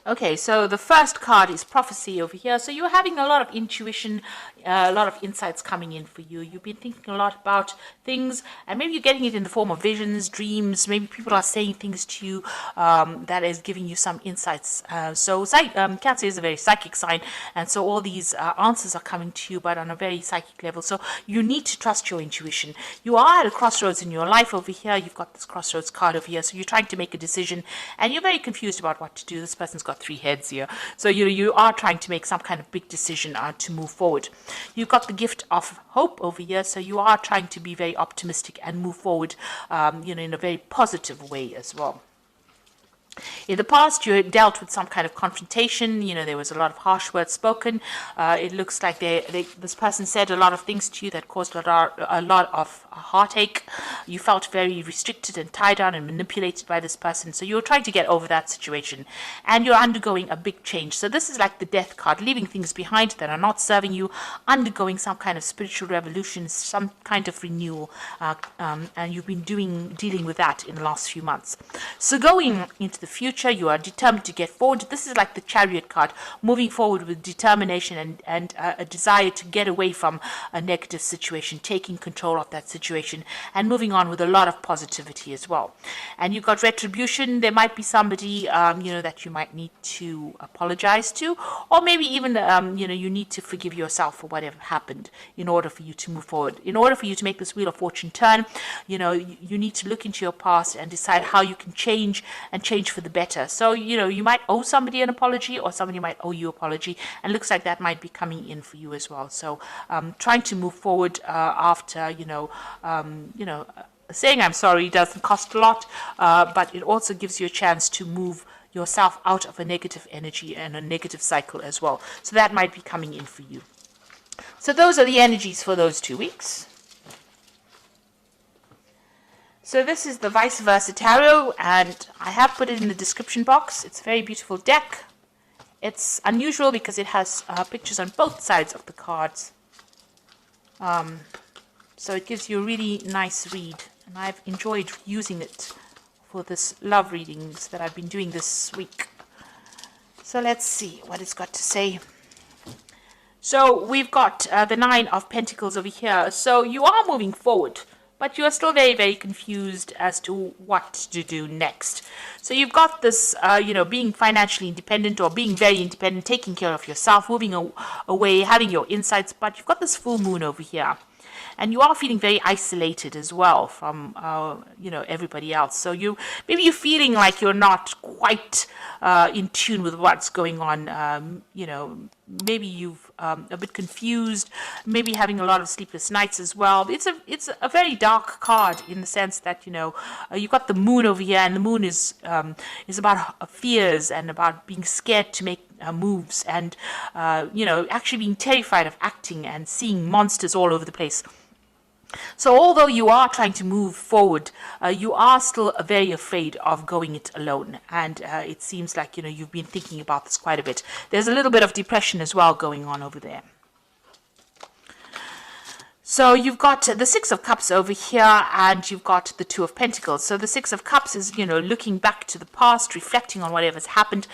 Okay, so the first card is prophecy over here. So you're having a lot of intuition, a lot of insights coming in for you. You've been thinking a lot about things, and maybe you're getting it in the form of visions, dreams. Maybe people are saying things to you that is giving you some insights. Cancer is a very psychic sign, and so all these answers are coming to you, but on a very psychic level. So you need to trust your intuition. You are at a crossroads in your life over here. You've got this crossroads card over here. So you're trying to make a decision, and you're very confused about what to do. This person's got 3 heads here. So you are trying to make some kind of big decision to move forward. You've got the gift of hope over here. So you are trying to be very optimistic and move forward, in a very positive way as well. In the past, you had dealt with some kind of confrontation. There was a lot of harsh words spoken. It looks like this person said a lot of things to you that caused a lot of heartache. You felt very restricted and tied down and manipulated by this person. So you're trying to get over that situation, and you're undergoing a big change. So this is like the death card, leaving things behind that are not serving you, undergoing some kind of spiritual revolution, some kind of renewal, and you've been dealing with that in the last few months. So going into the future, you are determined to get forward. This is like the Chariot card, moving forward with determination and a desire to get away from a negative situation, taking control of that situation, and moving on with a lot of positivity as well. And you've got retribution. There might be somebody that you might need to apologize to, or maybe even you need to forgive yourself for whatever happened in order for you to move forward. In order for you to make this wheel of fortune turn, you need to look into your past and decide how you can change for the better. So you might owe somebody an apology, or somebody might owe you an apology, and looks like that might be coming in for you as well. So trying to move forward after saying I'm sorry doesn't cost a lot, but it also gives you a chance to move yourself out of a negative energy and a negative cycle as well. So that might be coming in for you. So those are the energies for those 2 weeks. So this is the Vice Versa Tarot, and I have put it in the description box. It's a very beautiful deck. It's unusual because it has pictures on both sides of the cards. So it gives you a really nice read, and I've enjoyed using it for this love readings that I've been doing this week. So let's see what it's got to say. So we've got the 9 of Pentacles over here. So you are moving forward, but you're still very, very confused as to what to do next. So you've got this, being financially independent or being very independent, taking care of yourself, moving away, having your insights, but you've got this full moon over here. And you are feeling very isolated as well from, everybody else. So maybe you're feeling like you're not quite in tune with what's going on. Maybe you've a bit confused, maybe having a lot of sleepless nights as well. It's a very dark card in the sense that you've got the moon over here, and the moon is about fears and about being scared to make moves, and actually being terrified of acting and seeing monsters all over the place. So although you are trying to move forward, you are still very afraid of going it alone. And it seems like, you've been thinking about this quite a bit. There's a little bit of depression as well going on over there. So you've got the 6 of Cups over here, and you've got the 2 of Pentacles. So the 6 of Cups is, looking back to the past, reflecting on whatever's happened.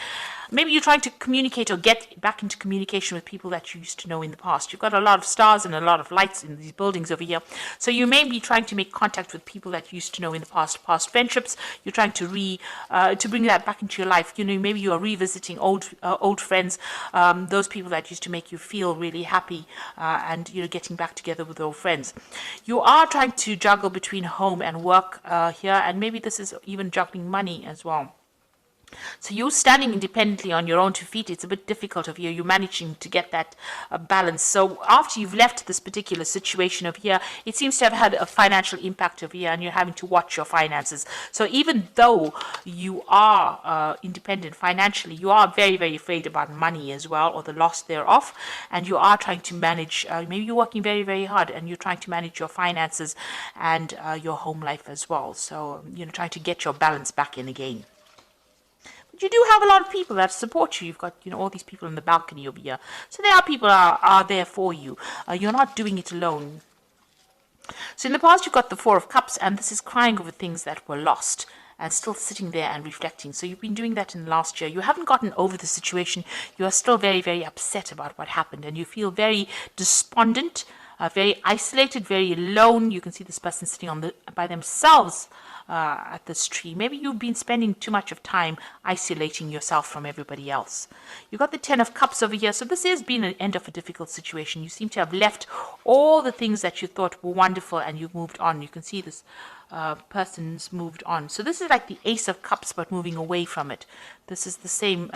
Maybe you're trying to communicate or get back into communication with people that you used to know in the past. You've got a lot of stars and a lot of lights in these buildings over here. So you may be trying to make contact with people that you used to know in the past friendships. You're trying to bring that back into your life. Maybe you are revisiting old friends, those people that used to make you feel really happy, and getting back together with old friends. You are trying to juggle between home and work here, and maybe this is even juggling money as well. So you're standing independently on your own 2 feet. It's a bit difficult of you. You're managing to get that balance. So after you've left this particular situation over here, it seems to have had a financial impact over here, and you're having to watch your finances. So even though you are independent financially, you are very, very afraid about money as well, or the loss thereof. And you are trying to manage, maybe you're working very, very hard, and you're trying to manage your finances and your home life as well. So, trying to get your balance back in again. You do have a lot of people that support you. You've got, all these people in the balcony over here. So there are people are there for you. You're not doing it alone. So in the past, you've got the 4 of Cups, and this is crying over things that were lost. and still sitting there and reflecting. So you've been doing that in the last year. You haven't gotten over the situation. You are still very, very upset about what happened, and you feel very despondent, very isolated, very alone. You can see this person sitting by themselves at this tree. Maybe you've been spending too much of time isolating yourself from everybody else. You've got the Ten of Cups over here. So this has been an end of a difficult situation. You seem to have left all the things that you thought were wonderful and you've moved on. You can see this person's moved on. So this is like the Ace of Cups, but moving away from it. This is the same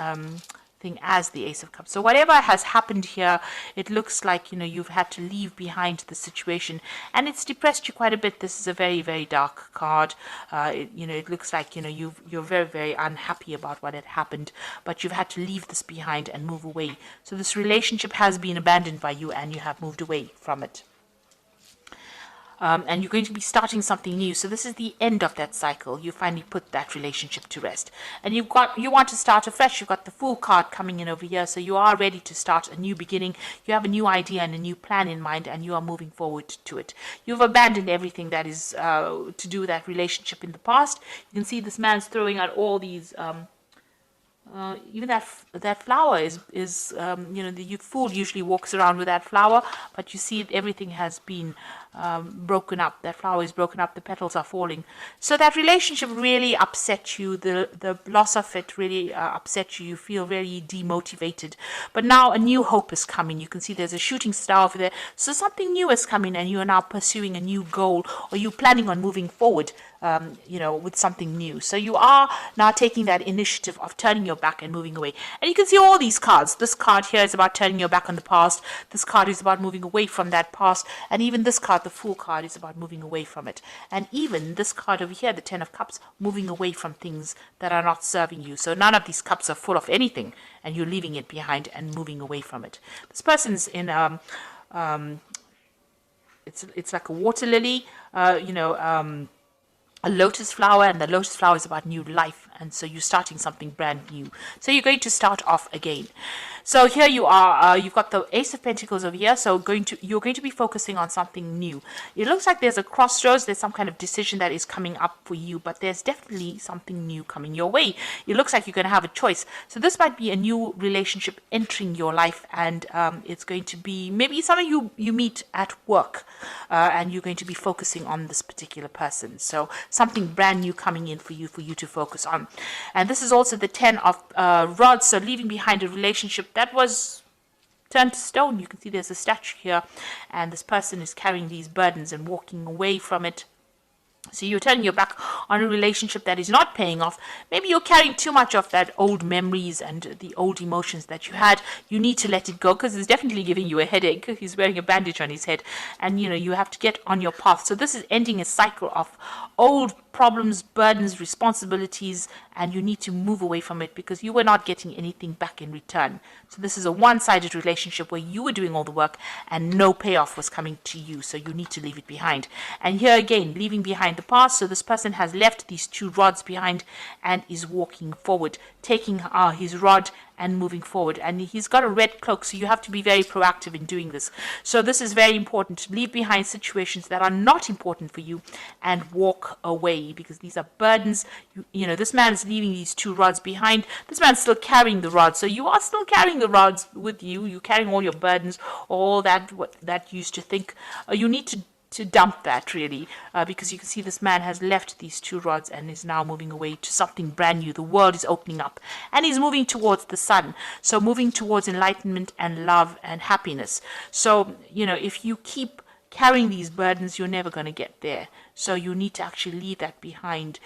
thing as the Ace of Cups. So whatever has happened here, it looks like, you've had to leave behind the situation, and it's depressed you quite a bit. This is a very, very dark card. It looks like, you're very, very unhappy about what had happened, but you've had to leave this behind and move away. So this relationship has been abandoned by you and you have moved away from it. And you're going to be starting something new. So this is the end of that cycle. You finally put that relationship to rest, and you want to start afresh. You've got the Fool card coming in over here, so you are ready to start a new beginning. You have a new idea and a new plan in mind, and you are moving forward to it. You've abandoned everything that is to do with that relationship in the past. You can see this man's throwing out all these even that flower is the fool usually walks around with that flower, but you see everything has been broken up. That flower is broken up, the petals are falling. So that relationship really upset you. The loss of it really upset you. You feel very demotivated. But now a new hope is coming. You can see there's a shooting star over there. So something new is coming, and you are now pursuing a new goal, or you're planning on moving forward with something new. So you are now taking that initiative of turning your back and moving away. And you can see all these cards. This card here is about turning your back on the past. This card is about moving away from that past. And even this card, the Fool card, is about moving away from it. And even this card over here, the Ten of Cups, moving away from things that are not serving you. So none of these cups are full of anything, and you're leaving it behind and moving away from it. This person's in it's like a water lily, a lotus flower, and the lotus flower is about new life, and so you're starting something brand new. So you're going to start off again. So here you are, you've got the Ace of Pentacles over here, so you're going to be focusing on something new. It looks like there's a crossroads, there's some kind of decision that is coming up for you, but there's definitely something new coming your way. It looks like you're going to have a choice. So this might be a new relationship entering your life, and it's going to be maybe somebody you meet at work, and you're going to be focusing on this particular person. So something brand new coming in for you to focus on. And this is also the Ten of Rods, so leaving behind a relationship that was turned to stone. You can see there's a statue here, and this person is carrying these burdens and walking away from it. So you're turning your back on a relationship that is not paying off. Maybe you're carrying too much of that old memories and the old emotions that you had. You need to let it go, because it's definitely giving you a headache. He's wearing a bandage on his head, and you have to get on your path. So this is ending a cycle of old problems, burdens, responsibilities, and you need to move away from it because you were not getting anything back in return. So this is a one-sided relationship where you were doing all the work and no payoff was coming to you. So you need to leave it behind. And here again, leaving behind the past. So this person has left these two rods behind and is walking forward, taking his rod and moving forward. And he's got a red cloak, so you have to be very proactive in doing this. So this is very important, to leave behind situations that are not important for you and walk away, because these are burdens. This man is leaving these two rods behind. This man's still carrying the rods, so you are still carrying the rods with you. You're carrying all your burdens, all that you used to think. You need to dump that, really, because you can see this man has left these two rods and is now moving away to something brand new. The world is opening up and he's moving towards the sun, so moving towards enlightenment and love and happiness. So if you keep carrying these burdens, you're never going to get there. So you need to actually leave that behind.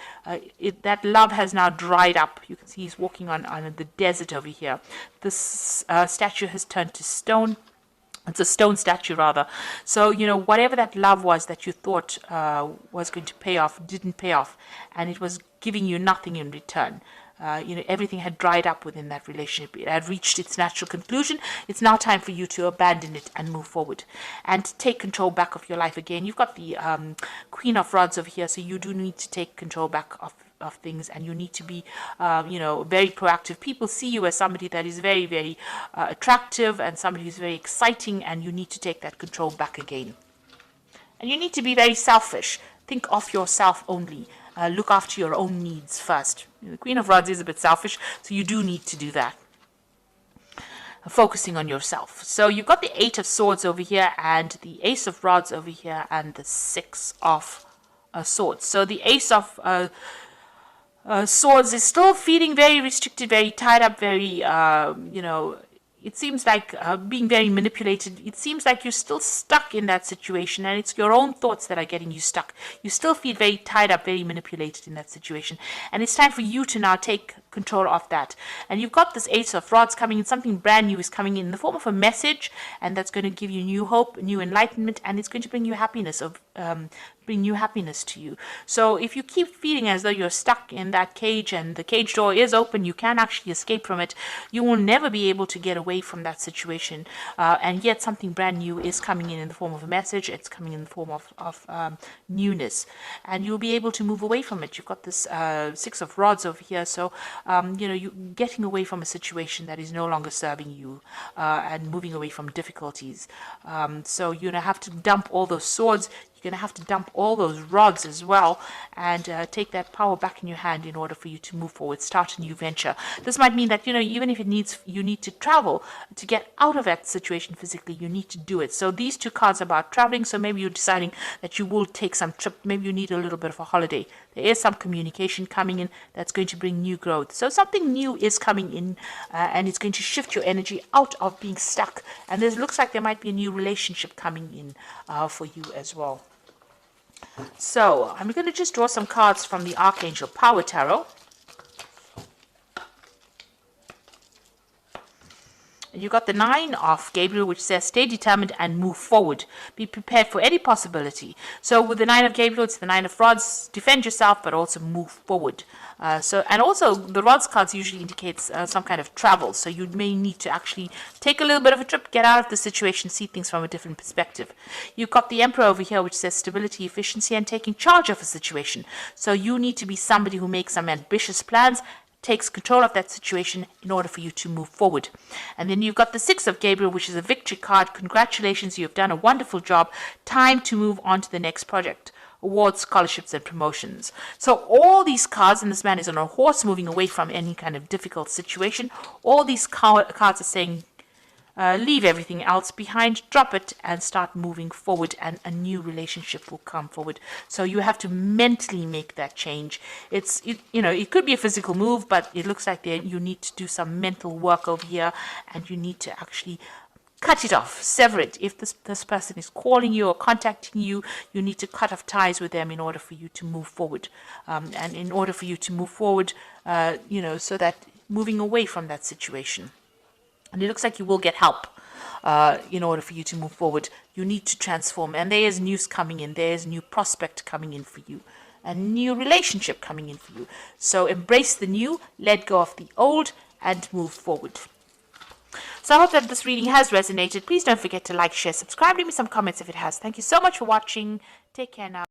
That love has now dried up. You can see he's walking on the desert over here. This statue has turned to stone. It's a stone statue, rather. So, whatever that love was that you thought was going to pay off, didn't pay off. And it was giving you nothing in return. Everything had dried up within that relationship. It had reached its natural conclusion. It's now time for you to abandon it and move forward and take control back of your life again. You've got the Queen of Rods over here, so you do need to take control back of things, and you need to be very proactive. People see you as somebody that is very, very attractive and somebody who's very exciting, and you need to take that control back again. And you need to be very selfish. Think of yourself only. look after your own needs first. The Queen of Rods is a bit selfish, so you do need to do that. Focusing on yourself. So you've got the Eight of Swords over here and the Ace of Rods over here and the Six of Swords. So the Ace of Swords is still feeling very restricted, very tied up, very, it seems like being very manipulated. It seems like you're still stuck in that situation, and it's your own thoughts that are getting you stuck. You still feel very tied up, very manipulated in that situation, and it's time for you to now take control of that. And you've got this Ace of Rods coming in. Something brand new is coming in the form of a message, and that's going to give you new hope, new enlightenment, and it's going to bring you happiness to you. So if you keep feeling as though you're stuck in that cage and the cage door is open, you can actually escape from it, you will never be able to get away from that situation. And yet something brand new is coming in the form of a message. It's coming in the form of newness, and you'll be able to move away from it. You've got this Six of Rods over here, so you're getting away from a situation that is no longer serving you, and moving away from difficulties. So you're gonna have to dump all those swords. You're going to have to dump all those rods as well, and take that power back in your hand in order for you to move forward, start a new venture. This might mean that, even if you need to travel to get out of that situation physically, you need to do it. So these two cards are about traveling. So maybe you're deciding that you will take some trip. Maybe you need a little bit of a holiday. There is some communication coming in that's going to bring new growth. So something new is coming in, and it's going to shift your energy out of being stuck. And it looks like there might be a new relationship coming in for you as well. So I'm going to just draw some cards from the Archangel Power Tarot. You've got the Nine of Gabriel, which says, stay determined and move forward. Be prepared for any possibility. So with the Nine of Gabriel, it's the Nine of Rods. Defend yourself, but also move forward. And also the Rods cards usually indicates some kind of travel. So you may need to actually take a little bit of a trip, get out of the situation, see things from a different perspective. You've got the Emperor over here, which says stability, efficiency, and taking charge of a situation. So you need to be somebody who makes some ambitious plans, takes control of that situation in order for you to move forward. And then you've got the Six of Gabriel, which is a victory card. Congratulations, you have done a wonderful job. Time to move on to the next project. Awards, scholarships, and promotions. So all these cards, and this man is on a horse moving away from any kind of difficult situation. All these cards are saying, leave everything else behind, drop it, and start moving forward, and a new relationship will come forward. So you have to mentally make that change. It could be a physical move, but it looks like you need to do some mental work over here, and you need to actually cut it off, sever it. If this person is calling you or contacting you, you need to cut off ties with them in order for you to move forward. And in order for you to move forward, so that moving away from that situation. And it looks like you will get help in order for you to move forward. You need to transform. And there is news coming in. There is new prospect coming in for you. A new relationship coming in for you. So embrace the new, let go of the old, and move forward. So I hope that this reading has resonated. Please don't forget to like, share, subscribe. Leave me some comments if it has. Thank you so much for watching. Take care now.